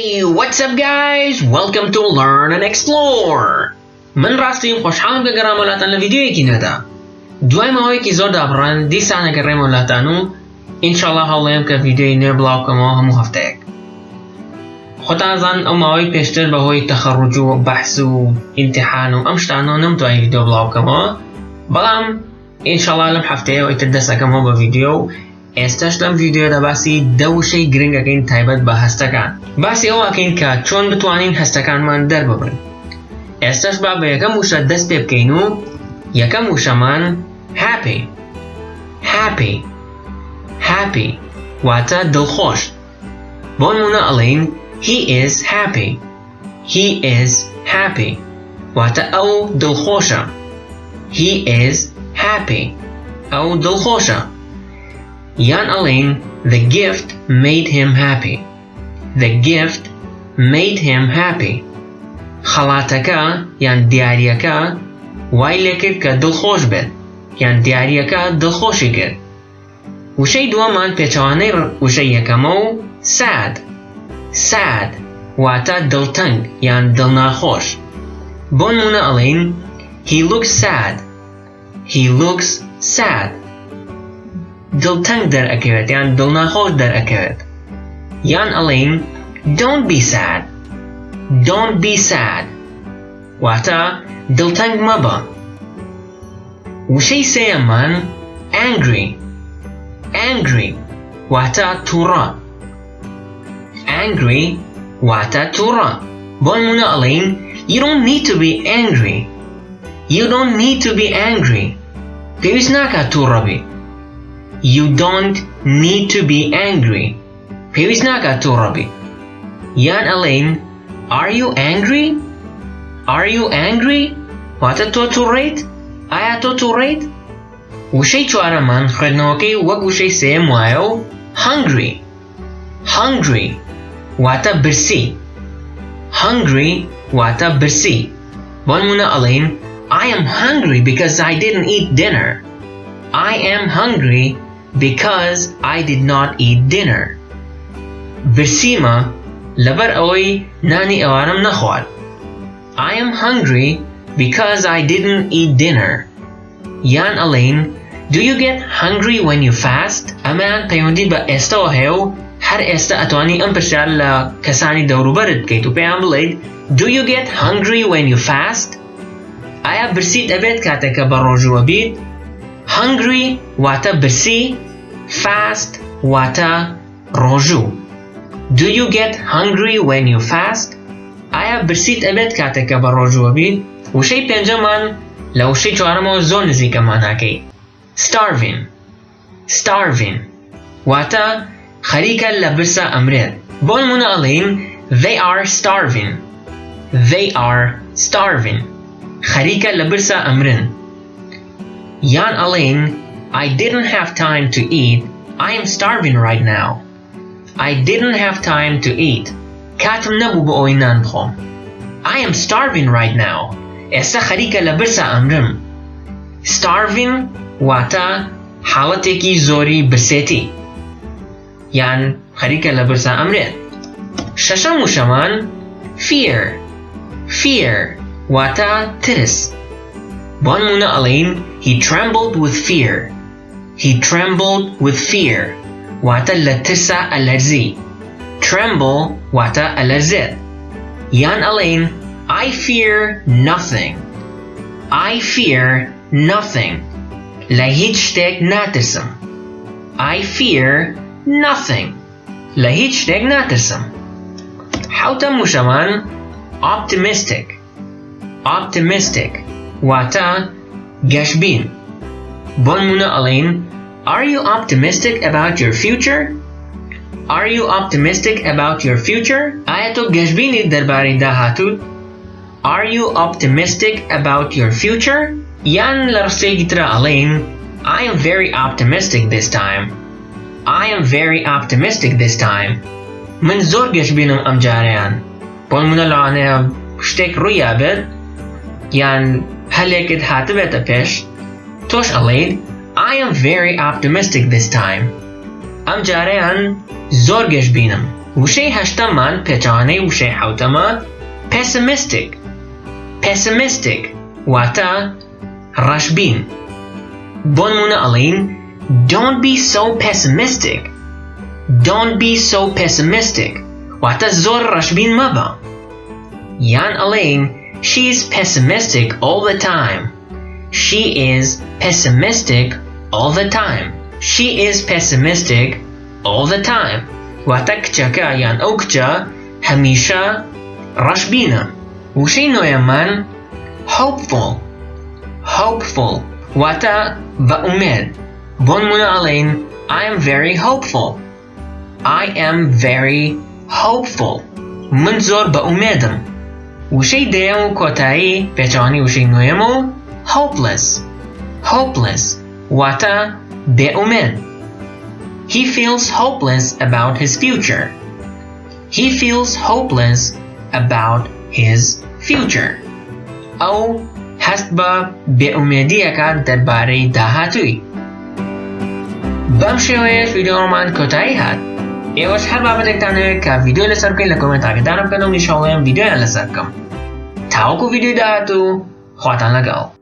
Hey, what's up guys? Welcome to Learn and Explore. من راستیم خوشحالم که گرام ولاتن لویدیویکی ندا. دوای ماهایکی زۆر دابڕان دیسانە گەڕێمە وڵاتان و ئینشاڵڵا هەوڵێم کە ڤیدیۆی نوێ بڵاوکەمەوە هەموو هەفتەیەک. خۆتان زان ئەو ماوەی پێشتر بەهۆی تەخەڕوج و بەحس و ئیمتیحان و ئەم شتانەوە نەمتوانی ڤیدیۆ بڵاوکەمەوە، بەڵام ئینشاڵڵا لەم هەفتەیە ئیتر دەستەکەمەوە بە ڤیدیۆ و ئێستاش لەم ڤیدیۆدا باسی دە وشەی گرنگەکەین تایبەت بە هەستەکان. باسی ئەوە ئەکەین کە چۆن بتوانین هەستەکانمان دەرببڕین. ئێستاش با بە یەکەم وشە دەست پێ بکەین و یەکەم وشەمان happy. happy happy واتە دڵخۆش. بۆ نمونە ئەڵێین he is happy. he is happy واتە ئەو دڵخۆشە. he is happy ئەو دڵخۆشە. یان ئەڵێین the gift made him happy. the gift made him happy خەڵاتەکە یان دیاریەکە وای لێ کرد کە دڵخۆش بێت یان دیاریەکە دڵخۆشی کرد. وشەی دووەمان پێچەوانەی وشەی یەکەمە و sad. sad واتە دڵتەنگ یان دڵناخۆش. بۆ نمونە ئەڵێین he looks sad. he looks sad دڵتەنگ دەرئەکەوێت یان دڵناخۆش دەرئەکەوێت. یان ئەڵێین don't be sad. don't be sad واتە دڵتەنگ مەبە. وشەی سێیەممان angry. angry واتە تووڕە. angry واتە تووڕە. بۆ نمونە ئەڵێین you don't need to be angry. you don't need to be angry پێویست ناکات تووڕە بی. you don't need to be angry پێویست ناکات تووڕە بی. یان ئەڵێین are you angry. are you angry واتە تۆ تووڕەیت. ئایا تۆ تووڕەیت. وشەی چوارەمان خوێندنەوەکەی وەک وشەی سێیەم وایە و hungry. hungry واتە برسی. hungry واتە برسی. بۆ نمونە ئەڵێین I am hungry because I didn't eat dinner. I am hungry because I did not eat dinner. برسیمە لەبەر ئەوەی نانی ئەوارم نەخوارد. I am hungry because I didn't eat dinner. یان ئەڵێین do you get hungry when you fast. ئەمەیان پەیوەندی بە ئێستەوە هەیە و هەر ئێستا ئەتوانی ئەم پرسیار لە کەسانی دەوروبەرت بکەیت و پێیان بڵێیت do you get hungry when you fast. ئایا برسیت ئەبێت کاتێکە بە ڕۆژووە بیت. hungry واتە برسی. fast واتە ڕۆژوو. do you get hungry when you fast. ئایا برسیت ئەبێت کاتێکە بە ڕۆژووە بیت. وشەی پێنجەمان لە وشەی چوارەمەوە زۆر نزیکەمان ناکەی. starving. starving واتە خەریکە لە برسە ئەمرێت. بۆ نمونە ئەڵێین they are starving. they are starving خەریکە لە برسە ئەمرن. یان ئەڵێین I didn't have time to eat. I am starving right now. I didn't have time to eat. کاتم نەبوو بۆ ئەوەی نان بخۆم. I am starving right now. ئێستا خەریکە لە برسە ئەمرم. starving واتە حاڵەتێکی زۆری برسێتی یان خەریکە لە برسە ئەمرێت. شەشەم وشەمان fear. fear واتە ترس. بۆ نمونە ئەڵێین he trembled with fear. he trembled with fear واتە لە ترسا ئەلەرزی. tremble واتە ئەلەرزێت. یان ئەڵێین I fear nothing. I fear nothing لە هیچ شتێک ناترسم. I fear nothing لە هیچ شتێک ناترسم. حوتەم وشەمان optimistic. optimistic واتە گەشبین. بۆ نمونە ئەڵێین are you optimistic about your future. are you optimistic about your future ئایا تۆ گەشبینیت دەربارەی داهاتووت. are you optimistic about your future یان لە ڕستەیەکی ترە ئەڵێین I am very optimistic this time. I am very optimistic this time من زۆر گەشبینم ئەم جارەیان. بۆ نمونە لەوانەیە شتێک ڕوویا بێت یان هەلێکت هاتبێتە پێش تۆش ئەڵێیت I am very optimistic this time ئەم جارەیان زۆر گەشبینم. وشي هشتمان پچانه وشي حوتما pessimistic. Pessimistic واتا رشبين. بون منا ألين don't be so pessimistic. Don't be so pessimistic واتا زور رشبين مبا. يان ألين she's pessimistic all the time. She is pessimistic all the time. She is pessimistic all the time. واتا كچكا يان أو كچا هميشا رشبينا. وشي نويمان hopeful. Hopeful واتا بأمد. بون منا ألين I am very hopeful. I am very hopeful. من زور بأمدم. وشي ديمو كوتاي بيجاني وشي نويمو hopeless. Hopeless واتا بأمد. He feels hopeless about his future. He feels hopeless about his future. أو حسب بأمديك درباري داهاتوي. بمشويش فيديو رومان كوتاي هات. ایوش هر بابتك تانه که ویدیو لسر کن لکومنت آگه دارم کنم نشاویم ویدیو لسر کم. تاوکو ویدیو داهاتو خواتان لگاو.